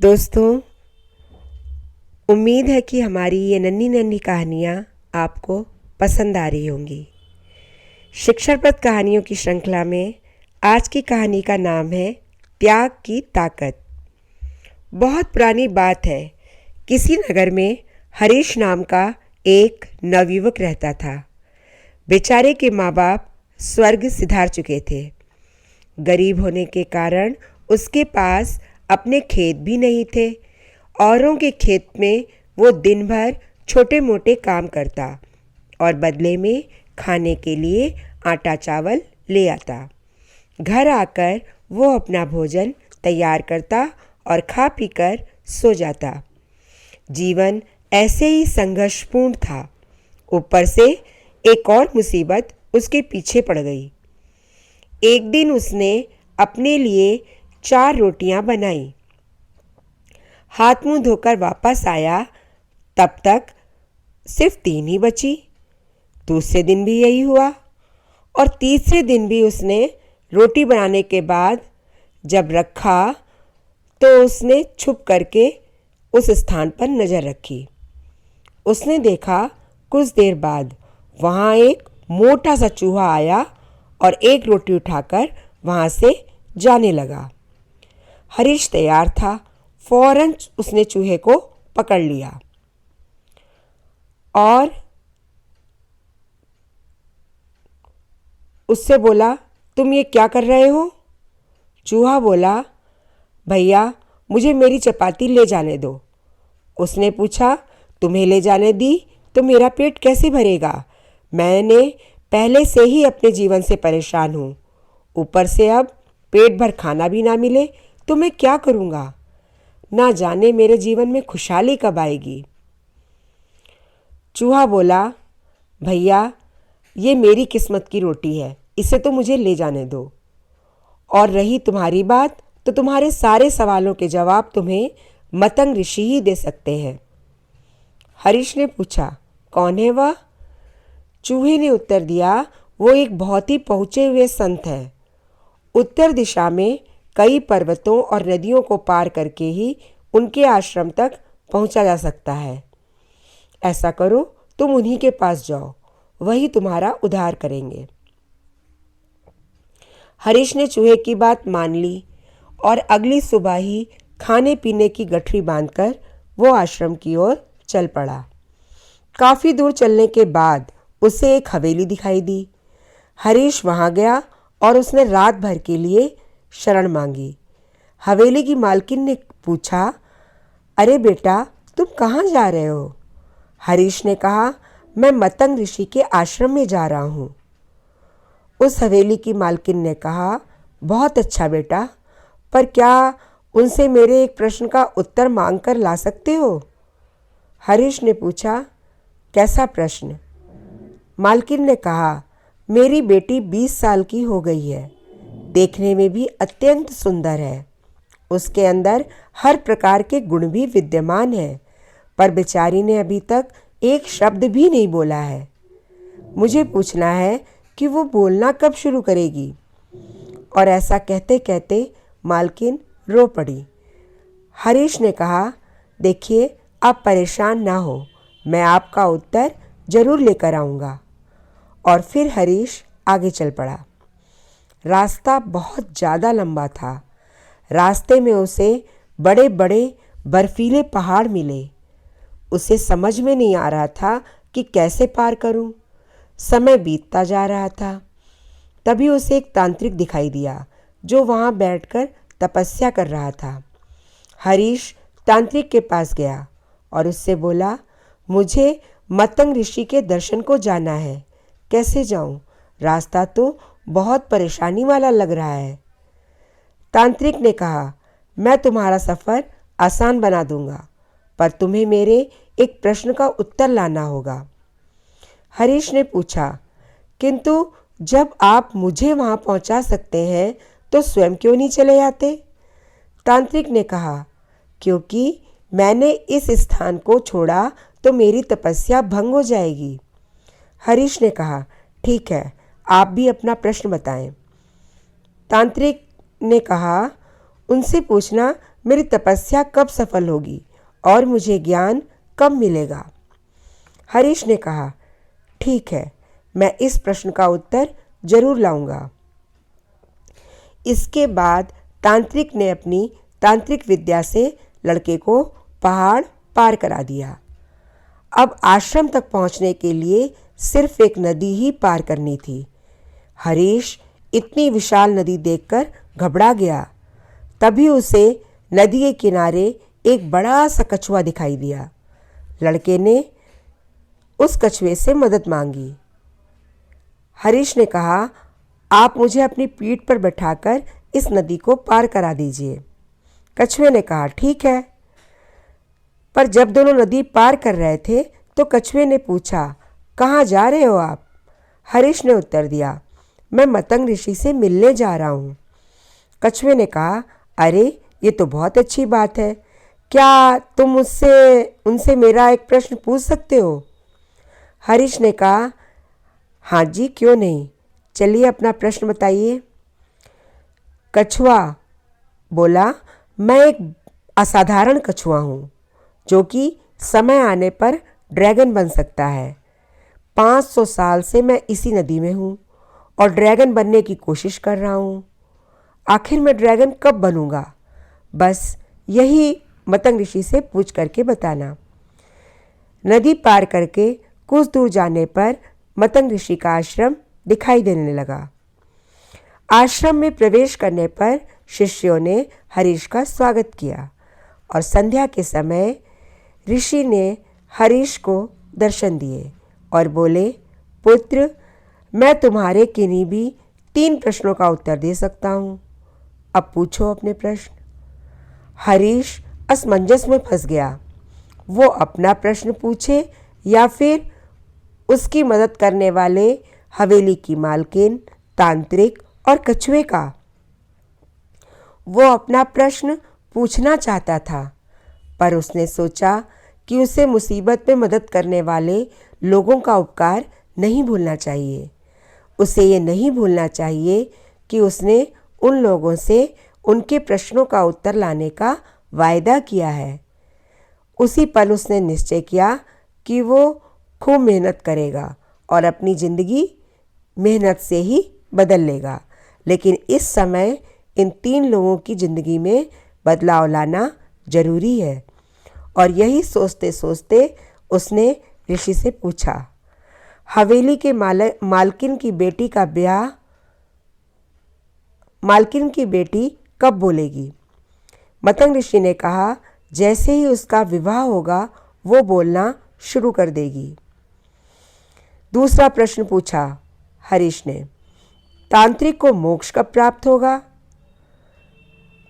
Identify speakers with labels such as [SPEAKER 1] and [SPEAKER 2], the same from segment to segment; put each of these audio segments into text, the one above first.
[SPEAKER 1] दोस्तों, उम्मीद है कि हमारी ये नन्ही नन्ही कहानियाँ आपको पसंद आ रही होंगी। शिक्षाप्रद कहानियों की श्रृंखला में आज की कहानी का नाम है त्याग की ताकत। बहुत पुरानी बात है। किसी नगर में हरीश नाम का एक नवयुवक रहता था। बेचारे के माँ बाप स्वर्ग सिधार चुके थे। गरीब होने के कारण उसके पास अपने खेत भी नहीं थे। औरों के खेत में वो दिन भर छोटे मोटे काम करता और बदले में खाने के लिए आटा चावल ले आता। घर आकर वो अपना भोजन तैयार करता और खा पीकर सो जाता। जीवन ऐसे ही संघर्षपूर्ण था। ऊपर से एक और मुसीबत उसके पीछे पड़ गई। एक दिन उसने अपने लिए 4 रोटियां बनाई। हाथ मुंह धोकर वापस आया, तब तक सिर्फ 3 ही बची। दूसरे दिन भी यही हुआ और तीसरे दिन भी उसने रोटी बनाने के बाद जब रखा तो उसने छुप करके उस स्थान पर नज़र रखी। उसने देखा कुछ देर बाद वहाँ एक मोटा सा चूहा आया और एक रोटी उठाकर वहाँ से जाने लगा। हरीश तैयार था। फौरन उसने चूहे को पकड़ लिया और उससे बोला, तुम ये क्या कर रहे हो? चूहा बोला, भैया मुझे मेरी चपाती ले जाने दो। उसने पूछा, तुम्हें ले जाने दी तो मेरा पेट कैसे भरेगा? मैंने पहले से ही अपने जीवन से परेशान हूँ। ऊपर से अब पेट भर खाना भी ना मिले तो मैं क्या करूँगा? ना जाने मेरे जीवन में खुशहाली कब आएगी। चूहा बोला, भैया ये मेरी किस्मत की रोटी है, इसे तो मुझे ले जाने दो। और रही तुम्हारी बात, तो तुम्हारे सारे सवालों के जवाब तुम्हें मतंग ऋषि ही दे सकते हैं। हरीश ने पूछा, कौन है वह? चूहे ने उत्तर दिया, वो एक बहुत ही पहुँचे हुए संत है। उत्तर दिशा में कई पर्वतों और नदियों को पार करके ही उनके आश्रम तक पहुंचा जा सकता है। ऐसा करो, तुम उन्हीं के पास जाओ, वही तुम्हारा उद्धार करेंगे। हरीश ने चूहे की बात मान ली और अगली सुबह ही खाने पीने की गठरी बांधकर वो आश्रम की ओर चल पड़ा। काफ़ी दूर चलने के बाद उसे एक हवेली दिखाई दी। हरीश वहाँ गया और उसने रात भर के लिए शरण मांगी। हवेली की मालकिन ने पूछा, अरे बेटा तुम कहाँ जा रहे हो? हरीश ने कहा, मैं मतंग ऋषि के आश्रम में जा रहा हूँ। उस हवेली की मालकिन ने कहा, बहुत अच्छा बेटा, पर क्या उनसे मेरे एक प्रश्न का उत्तर मांग कर ला सकते हो? हरीश ने पूछा, कैसा प्रश्न? मालकिन ने कहा, मेरी बेटी 20 साल की हो गई है, देखने में भी अत्यंत सुंदर है। उसके अंदर हर प्रकार के गुण भी विद्यमान हैं, पर बेचारी ने अभी तक एक शब्द भी नहीं बोला है। मुझे पूछना है कि वो बोलना कब शुरू करेगी? और ऐसा कहते कहते मालकिन रो पड़ी। हरीश ने कहा, देखिए आप परेशान ना हो, मैं आपका उत्तर जरूर लेकर आऊँगा। और फिर हरीश आगे चल पड़ा। रास्ता बहुत ज़्यादा लंबा था। रास्ते में उसे बड़े बड़े बर्फीले पहाड़ मिले। उसे समझ में नहीं आ रहा था कि कैसे पार करूं। समय बीतता जा रहा था। तभी उसे एक तांत्रिक दिखाई दिया जो वहां बैठकर तपस्या कर रहा था। हरीश तांत्रिक के पास गया और उससे बोला, मुझे मतंग ऋषि के दर्शन को जाना है, कैसे जाऊं? रास्ता तो बहुत परेशानी वाला लग रहा है। तांत्रिक ने कहा, मैं तुम्हारा सफ़र आसान बना दूंगा, पर तुम्हें मेरे एक प्रश्न का उत्तर लाना होगा। हरीश ने पूछा, किंतु जब आप मुझे वहां पहुंचा सकते हैं तो स्वयं क्यों नहीं चले जाते? तांत्रिक ने कहा, क्योंकि मैंने इस स्थान को छोड़ा तो मेरी तपस्या भंग हो जाएगी। हरीश ने कहा, ठीक है, आप भी अपना प्रश्न बताएं। तांत्रिक ने कहा, उनसे पूछना मेरी तपस्या कब सफल होगी और मुझे ज्ञान कब मिलेगा? हरीश ने कहा, ठीक है, मैं इस प्रश्न का उत्तर जरूर लाऊंगा। इसके बाद तांत्रिक ने अपनी तांत्रिक विद्या से लड़के को पहाड़ पार करा दिया। अब आश्रम तक पहुंचने के लिए सिर्फ एक नदी ही पार करनी थी। हरीश इतनी विशाल नदी देखकर घबरा गया। तभी उसे नदी के किनारे एक बड़ा सा कछुआ दिखाई दिया। लड़के ने उस कछुए से मदद मांगी। हरीश ने कहा, आप मुझे अपनी पीठ पर बैठाकर इस नदी को पार करा दीजिए। कछुए ने कहा, ठीक है। पर जब दोनों नदी पार कर रहे थे तो कछुए ने पूछा, कहाँ जा रहे हो आप? हरीश ने उत्तर दिया, मैं मतंग ऋषि से मिलने जा रहा हूँ। कछुए ने कहा, अरे ये तो बहुत अच्छी बात है। क्या तुम उनसे मेरा एक प्रश्न पूछ सकते हो? हरीश ने कहा, हाँ जी, क्यों नहीं, चलिए अपना प्रश्न बताइए। कछुआ बोला, मैं एक असाधारण कछुआ हूँ जो कि समय आने पर ड्रैगन बन सकता है। 500 साल से मैं इसी नदी में हूँ और ड्रैगन बनने की कोशिश कर रहा हूँ। आखिर मैं ड्रैगन कब बनूंगा? बस यही मतंग ऋषि से पूछ करके बताना। नदी पार करके कुछ दूर जाने पर मतंग ऋषि का आश्रम दिखाई देने लगा। आश्रम में प्रवेश करने पर शिष्यों ने हरीश का स्वागत किया और संध्या के समय ऋषि ने हरीश को दर्शन दिए और बोले, पुत्र, मैं तुम्हारे किन्हीं भी 3 प्रश्नों का उत्तर दे सकता हूँ। अब पूछो अपने प्रश्न। हरीश असमंजस में फंस गया। वो अपना प्रश्न पूछे या फिर उसकी मदद करने वाले हवेली की मालकिन, तांत्रिक और कछुए का। वो अपना प्रश्न पूछना चाहता था, पर उसने सोचा कि उसे मुसीबत में मदद करने वाले लोगों का उपकार नहीं भूलना चाहिए। उसे ये नहीं भूलना चाहिए कि उसने उन लोगों से उनके प्रश्नों का उत्तर लाने का वायदा किया है। उसी पल उसने निश्चय किया कि वो खूब मेहनत करेगा और अपनी ज़िंदगी मेहनत से ही बदल लेगा। लेकिन इस समय इन 3 लोगों की ज़िंदगी में बदलाव लाना जरूरी है। और यही सोचते सोचते उसने ऋषि से पूछा, हवेली के मालकिन की बेटी कब बोलेगी? मतंग ऋषि ने कहा, जैसे ही उसका विवाह होगा वो बोलना शुरू कर देगी। दूसरा प्रश्न पूछा हरीश ने, तांत्रिक को मोक्ष कब प्राप्त होगा?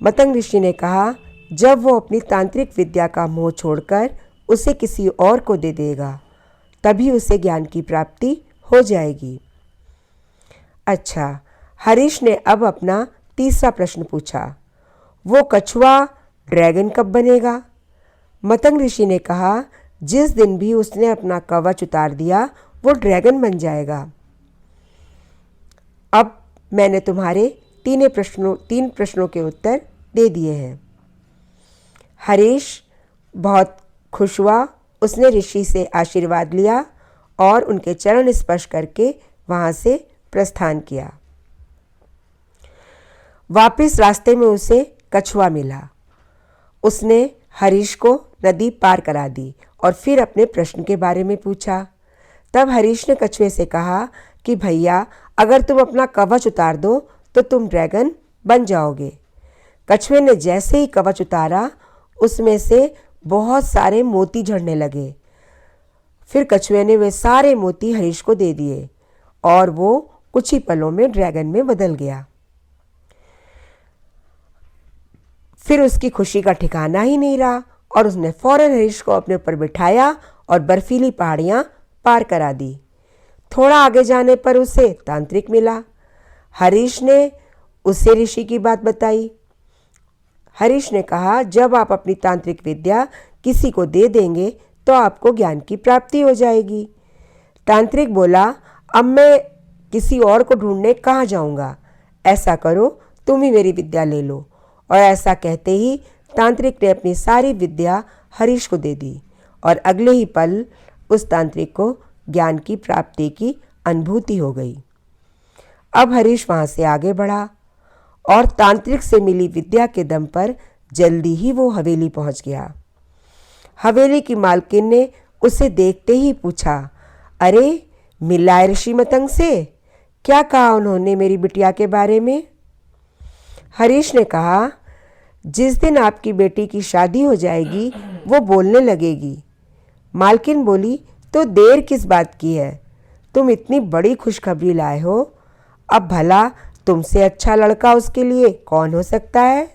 [SPEAKER 1] मतंग ऋषि ने कहा, जब वो अपनी तांत्रिक विद्या का मोह छोड़कर उसे किसी और को दे देगा, तभी उसे ज्ञान की प्राप्ति हो जाएगी। अच्छा, हरीश ने अब अपना तीसरा प्रश्न पूछा, वो कछुआ ड्रैगन कब बनेगा? मतंग ऋषि ने कहा, जिस दिन भी उसने अपना कवच उतार दिया वो ड्रैगन बन जाएगा। अब मैंने तुम्हारे 3 प्रश्नों के उत्तर दे दिए हैं। हरीश बहुत खुश हुआ। उसने ऋषि से आशीर्वाद लिया और उनके चरण स्पर्श करके वहाँ से प्रस्थान किया। वापस रास्ते में उसे कछुआ मिला। उसने हरीश को नदी पार करा दी और फिर अपने प्रश्न के बारे में पूछा। तब हरीश ने कछुए से कहा कि भैया, अगर तुम अपना कवच उतार दो तो तुम ड्रैगन बन जाओगे। कछुए ने जैसे ही कवच उतारा उसमें से बहुत सारे मोती झड़ने लगे। फिर कछुए ने वे सारे मोती हरीश को दे दिए और वो कुछ ही पलों में ड्रैगन में बदल गया। फिर उसकी खुशी का ठिकाना ही नहीं रहा और उसने फौरन हरीश को अपने ऊपर बिठाया और बर्फीली पहाड़ियाँ पार करा दी। थोड़ा आगे जाने पर उसे तांत्रिक मिला। हरीश ने उसे ऋषि की बात बताई। हरीश ने कहा, जब आप अपनी तांत्रिक विद्या किसी को दे देंगे तो आपको ज्ञान की प्राप्ति हो जाएगी। तांत्रिक बोला, अब मैं किसी और को ढूंढने कहाँ जाऊँगा? ऐसा करो, तुम ही मेरी विद्या ले लो। और ऐसा कहते ही तांत्रिक ने अपनी सारी विद्या हरीश को दे दी और अगले ही पल उस तांत्रिक को ज्ञान की प्राप्ति की अनुभूति हो गई। अब हरीश वहां से आगे बढ़ा और तांत्रिक से मिली विद्या के दम पर जल्दी ही वो हवेली पहुंच गया। हवेली की मालकिन ने उसे देखते ही पूछा, अरे मिला है ऋषि मतंग से? क्या कहा उन्होंने मेरी बिटिया के बारे में? हरीश ने कहा, जिस दिन आपकी बेटी की शादी हो जाएगी वो बोलने लगेगी। मालकिन बोली, तो देर किस बात की है? तुम इतनी बड़ी खुशखबरी लाए हो, अब भला तुमसे अच्छा लड़का उसके लिए कौन हो सकता है?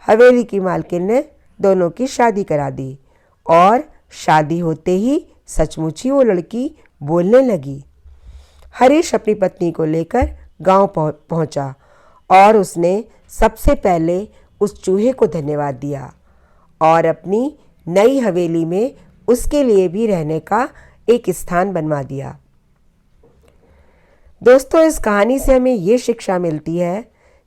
[SPEAKER 1] हवेली की मालकिन ने दोनों की शादी करा दी और शादी होते ही सचमुच ही वो लड़की बोलने लगी। हरीश अपनी पत्नी को लेकर गांव पहुंचा और उसने सबसे पहले उस चूहे को धन्यवाद दिया और अपनी नई हवेली में उसके लिए भी रहने का एक स्थान बनवा दिया। दोस्तों, इस कहानी से हमें ये शिक्षा मिलती है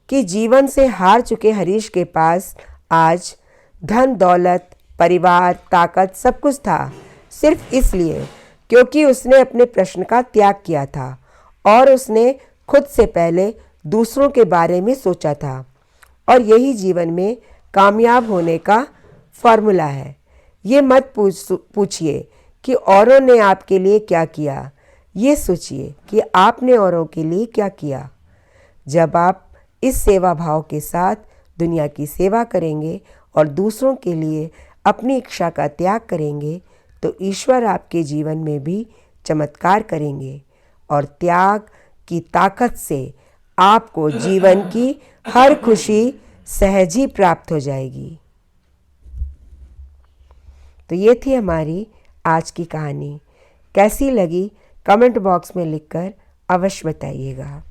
[SPEAKER 1] कि जीवन से हार चुके हरीश के पास आज धन दौलत, परिवार, ताकत सब कुछ था, सिर्फ इसलिए क्योंकि उसने अपने प्रश्न का त्याग किया था और उसने खुद से पहले दूसरों के बारे में सोचा था। और यही जीवन में कामयाब होने का फॉर्मूला है। ये मत पूछिए कि औरों ने आपके लिए क्या किया, ये सोचिए कि आपने औरों के लिए क्या किया। जब आप इस सेवा भाव के साथ दुनिया की सेवा करेंगे और दूसरों के लिए अपनी इच्छा का त्याग करेंगे तो ईश्वर आपके जीवन में भी चमत्कार करेंगे और त्याग की ताकत से आपको जीवन की हर खुशी सहज ही प्राप्त हो जाएगी। तो ये थी हमारी आज की कहानी। कैसी लगी कमेंट बॉक्स में लिखकर अवश्य बताइएगा।